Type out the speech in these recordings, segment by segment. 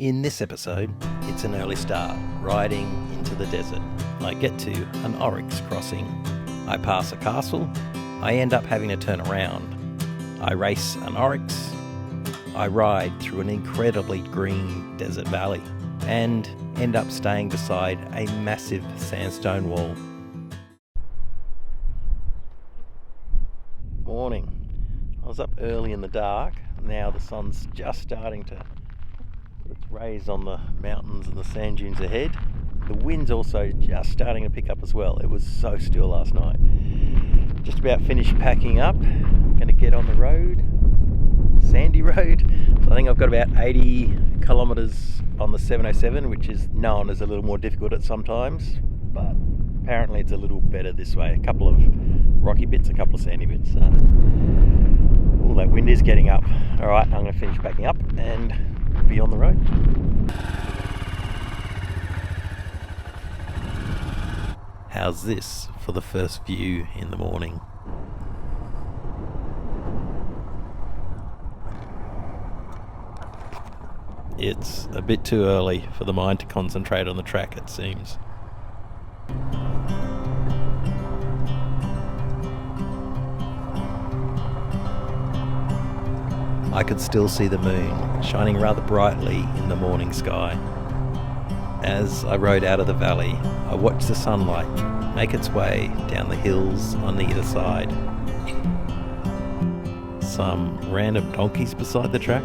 In this episode, it's an early start, riding into the desert. I get to an Oryx crossing. I pass a castle. I end up having to turn around. I race an Oryx. I ride through an incredibly green desert valley and end up staying beside a massive sandstone wall. Morning. I was up early in the dark. Now the sun's just starting to put its rays on the mountains and the sand dunes ahead. The wind's also just starting to pick up as well. It was so still last night. Just about finished packing up. Going to get on the road, sandy road. So I think I've got about 80 kilometres on the 707, which is known as a little more difficult at some times, but apparently it's a little better this way. A couple of rocky bits, a couple of sandy bits. All that wind is getting up. Alright, I'm going to finish packing up and be on the road. How's this for the first view in the morning? It's a bit too early for the mind to concentrate on the track, it seems. I could still see the moon shining rather brightly in the morning sky. As I rode out of the valley, I watched the sunlight make its way down the hills on either side. Some random donkeys beside the track.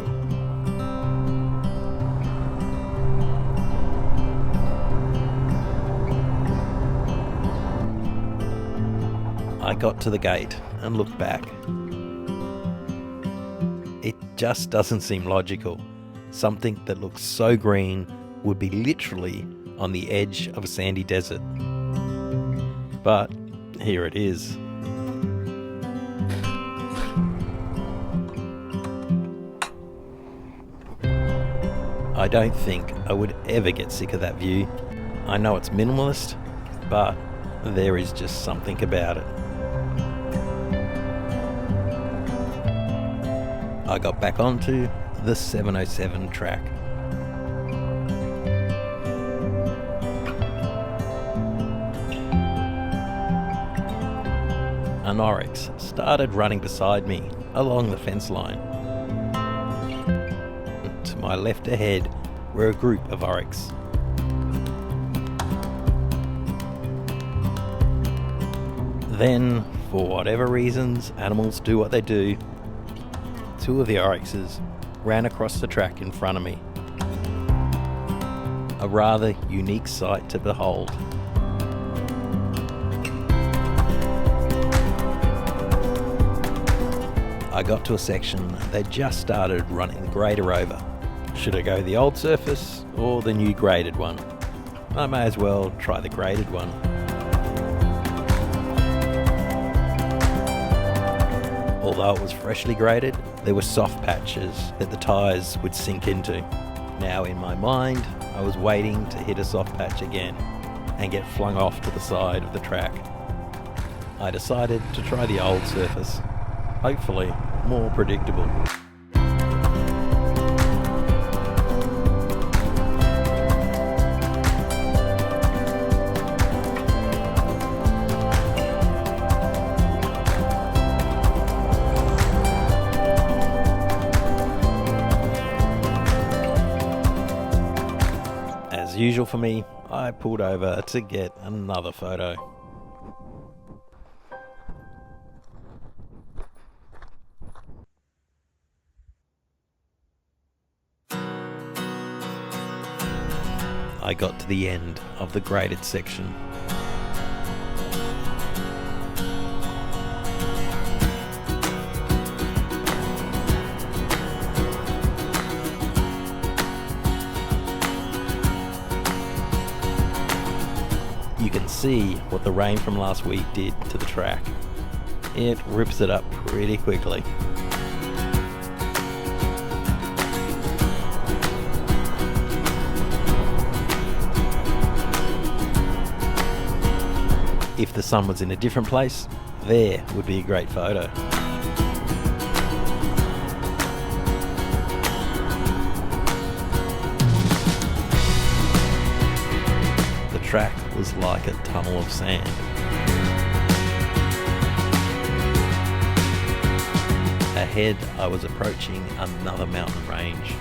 I got to the gate and looked back. It just doesn't seem logical. Something that looks so green would be literally on the edge of a sandy desert. But here it is. I don't think I would ever get sick of that view. I know it's minimalist, but there is just something about it. I got back onto the 707 track. An Oryx started running beside me along the fence line. To my left ahead were a group of Oryx. Then, for whatever reasons animals do what they do, two of the Oryxes ran across the track in front of me. A rather unique sight to behold. I got to a section they just started running the grader over. Should I go the old surface or the new graded one? I may as well try the graded one. Although it was freshly graded, there were soft patches that the tyres would sink into. Now in my mind, I was waiting to hit a soft patch again and get flung off to the side of the track. I decided to try the old surface, hopefully more predictable. As usual for me, I pulled over to get another photo. I got to the end of the graded section. You can see what the rain from last week did to the track. It rips it up pretty quickly. If the sun was in a different place, there would be a great photo. track was like a tunnel of sand. Ahead, I was approaching another mountain range.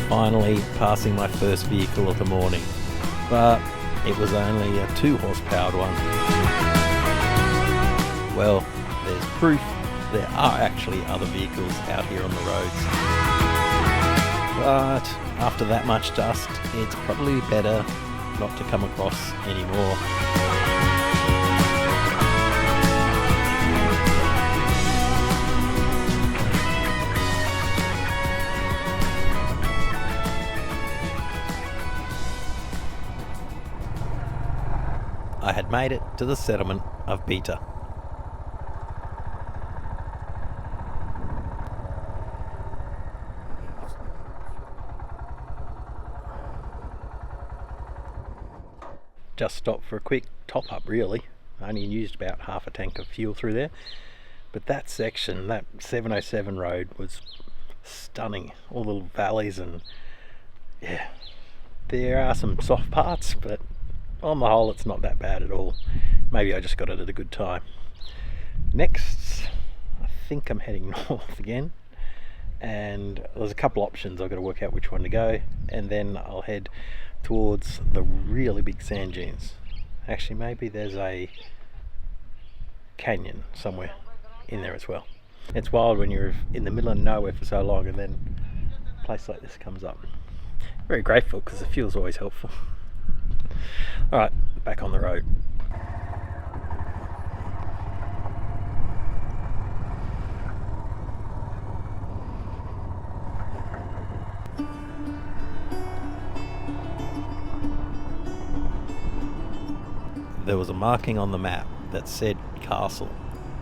Finally passing my first vehicle of the morning, but it was only a 2-horse-powered one. Well, there's proof there are actually other vehicles out here on the roads. But after that much dust, it's probably better not to come across anymore. I had made it to the settlement of Pinah. Just stopped for a quick top up really. I only used about half a tank of fuel through there. But that section, that 707 road was stunning. All the little valleys and yeah, there are some soft parts, but on the whole it's not that bad at all. Maybe I just got it at a good time. Next, I think I'm heading north again, and there's a couple options. I've got to work out which one to go, and then I'll head towards the really big sand dunes. Actually, maybe there's a canyon somewhere in there as well. It's wild when you're in the middle of nowhere for so long and then a place like this comes up. Very grateful because the fuel's always helpful. Alright, back on the road. There was a marking on the map that said castle.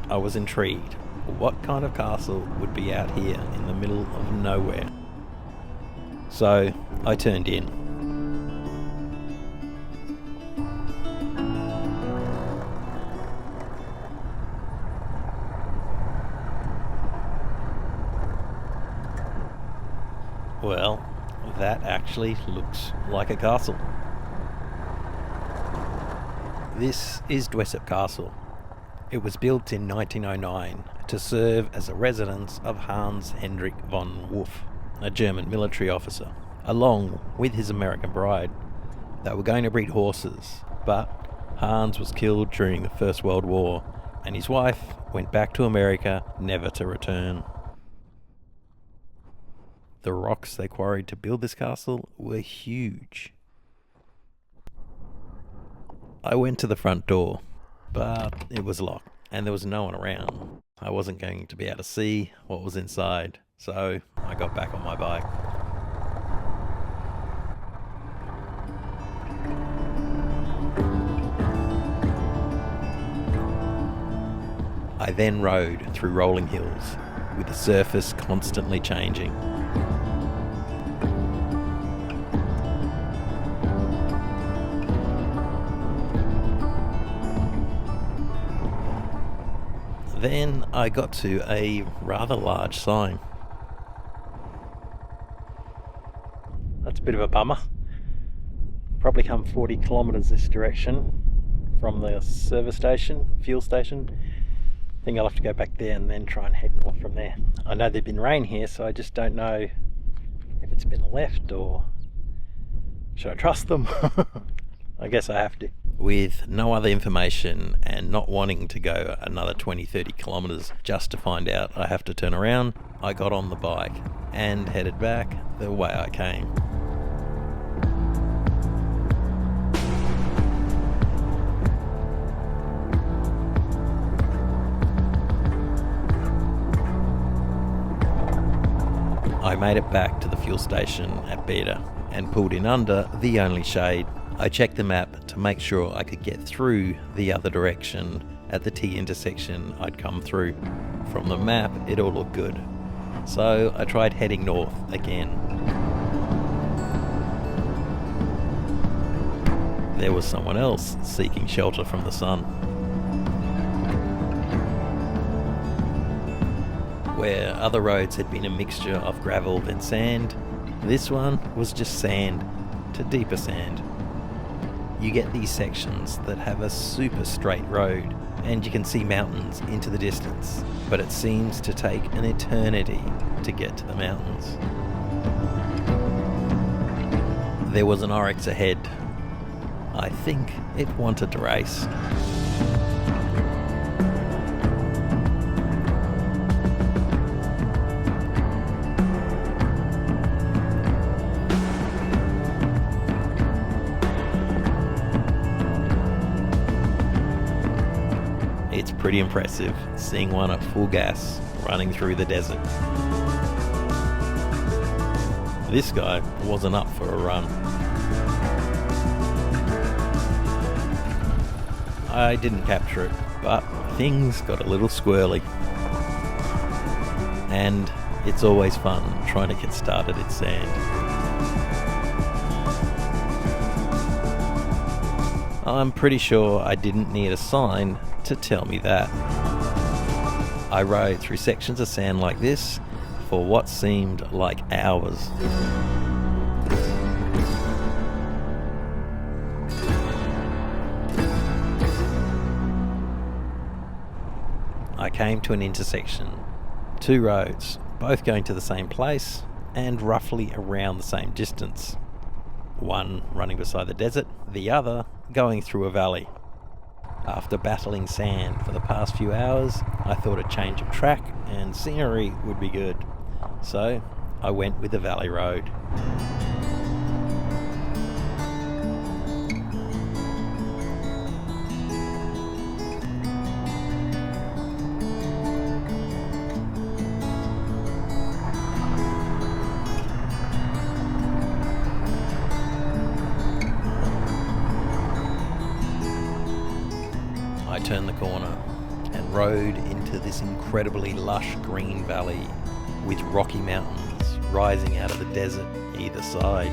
I was intrigued. What kind of castle would be out here in the middle of nowhere? So I turned in. Well, that actually looks like a castle. This is Dwep Castle. It was built in 1909 to serve as a residence of Hans Hendrik von Wolff, a German military officer, along with his American bride. They were going to breed horses, but Hans was killed during the First World War, and his wife went back to America, never to return. The rocks they quarried to build this castle were huge. I went to the front door, but it was locked and there was no one around. I wasn't going to be able to see what was inside, so I got back on my bike. I then rode through rolling hills, with the surface constantly changing. Then I got to a rather large sign. That's a bit of a bummer. Probably come 40 kilometres this direction from the service station, fuel station. I think I'll have to go back there and then try and head north from there. I know there's been rain here, so I just don't know if it's been left or should I trust them? I guess I have to. With no other information and not wanting to go another 20-30 kilometres just to find out I have to turn around, I got on the bike and headed back the way I came. I made it back to the fuel station at Beta and pulled in under the only shade. I checked the map to make sure I could get through the other direction at the T intersection I'd come through. From the map, it all looked good. So I tried heading north again. There was someone else seeking shelter from the sun. Where other roads had been a mixture of gravel and sand, this one was just sand to deeper sand. You get these sections that have a super straight road and you can see mountains into the distance, but it seems to take an eternity to get to the mountains. There was an Oryx ahead. I think it wanted to race. It's pretty impressive seeing one at full gas running through the desert. This guy wasn't up for a run. I didn't capture it, but things got a little squirrely. And it's always fun trying to get started in sand. I'm pretty sure I didn't need a sign to tell me that. I rode through sections of sand like this for what seemed like hours. I came to an intersection. Two roads, both going to the same place and roughly around the same distance. One running beside the desert, the other going through a valley. After battling sand for the past few hours, I thought a change of track and scenery would be good. So I went with the valley road. I turned the corner and rode into this incredibly lush green valley with rocky mountains rising out of the desert either side.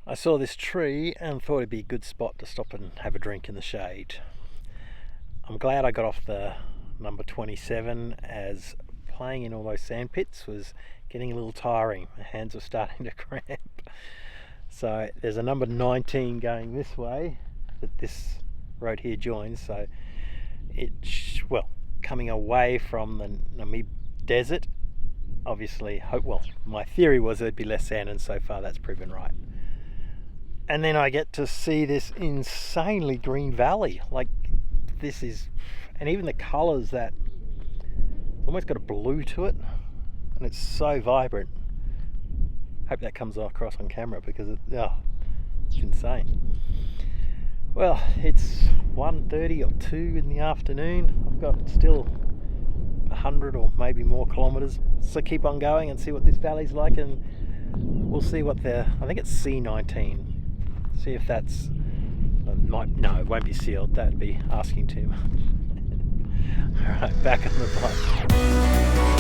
I saw this tree and thought it'd be a good spot to stop and have a drink in the shade. I'm glad I got off the number 27, as playing in all those sand pits was getting a little tiring. My hands were starting to cramp. So there's a number 19 going this way that this road here joins. So coming away from the Namib Desert, obviously, my theory was there'd be less sand, and so far that's proven right. And then I get to see this insanely green valley. Like, this is, and even the colours, that it's almost got a blue to it, and it's so vibrant. Hope that comes across on camera, because it's insane. Well, it's 1:30 or 2 in the afternoon. I've got still 100 or maybe more kilometres, so keep on going and see what this valley's like, and we'll see what I think it's C19. See if that's no, it won't be sealed. That'd be asking too much. Alright, back on the bike.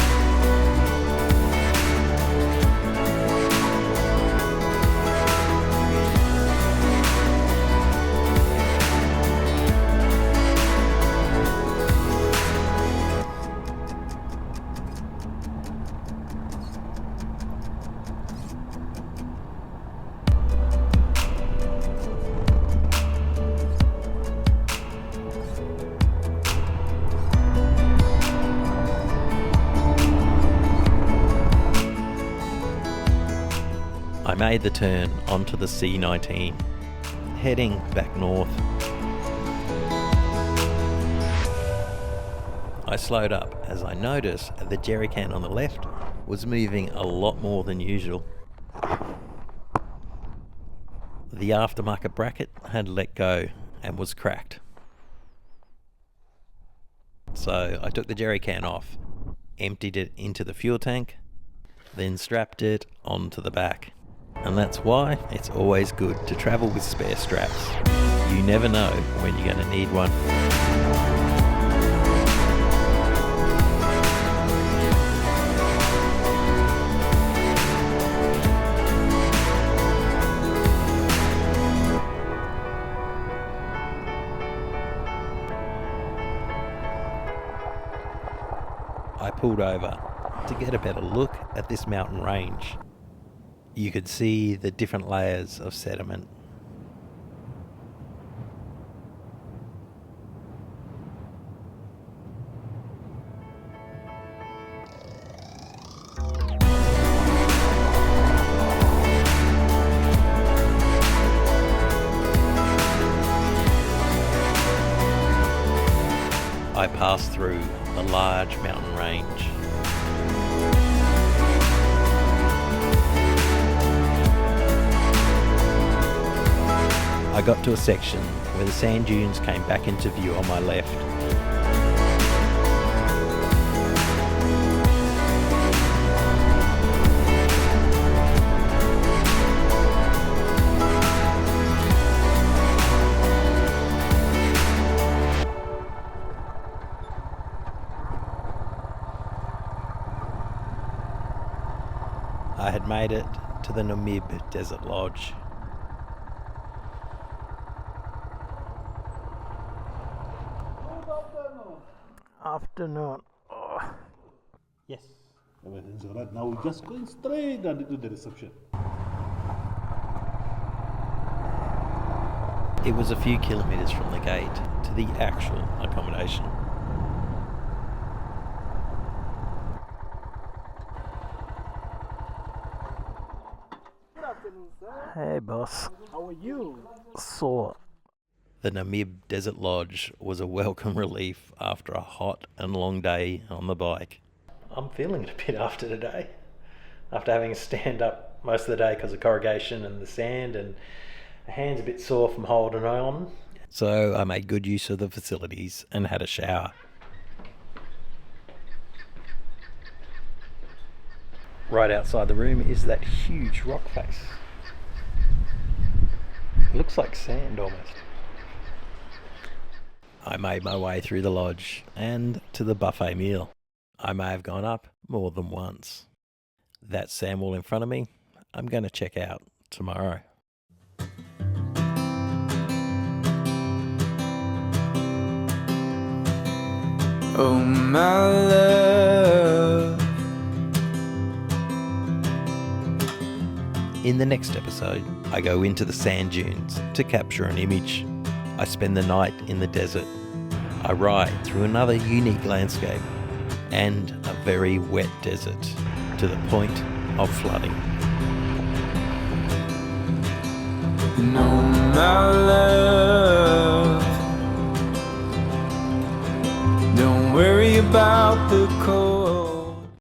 I made the turn onto the C19, heading back north. I slowed up as I noticed the jerry can on the left was moving a lot more than usual. The aftermarket bracket had let go and was cracked. So I took the jerry can off, emptied it into the fuel tank, then strapped it onto the back. And that's why it's always good to travel with spare straps. You never know when you're going to need one. I pulled over to get a better look at this mountain range. You could see the different layers of sediment. I passed through a large mountain range. I got to a section where the sand dunes came back into view on my left. I had made it to the Namib Desert Lodge. Afternoon. Oh. Yes. Everything's all right. Now we're just going straight into the reception. It was a few kilometres from the gate to the actual accommodation. Good afternoon, sir. Hey boss. How are you? Sore. The Namib Desert Lodge was a welcome relief after a hot and long day on the bike. I'm feeling it a bit after today. After having a stand up most of the day because of corrugation and the sand, and my hand's a bit sore from holding on. So I made good use of the facilities and had a shower. Right outside the room is that huge rock face. It looks like sand almost. I made my way through the lodge and to the buffet meal. I may have gone up more than once. That sand wall in front of me, I'm going to check out tomorrow. Oh my love. In the next episode, I go into the sand dunes to capture an image. I spend the night in the desert. I ride through another unique landscape and a very wet desert to the point of flooding. No, my love. Don't worry about the cold.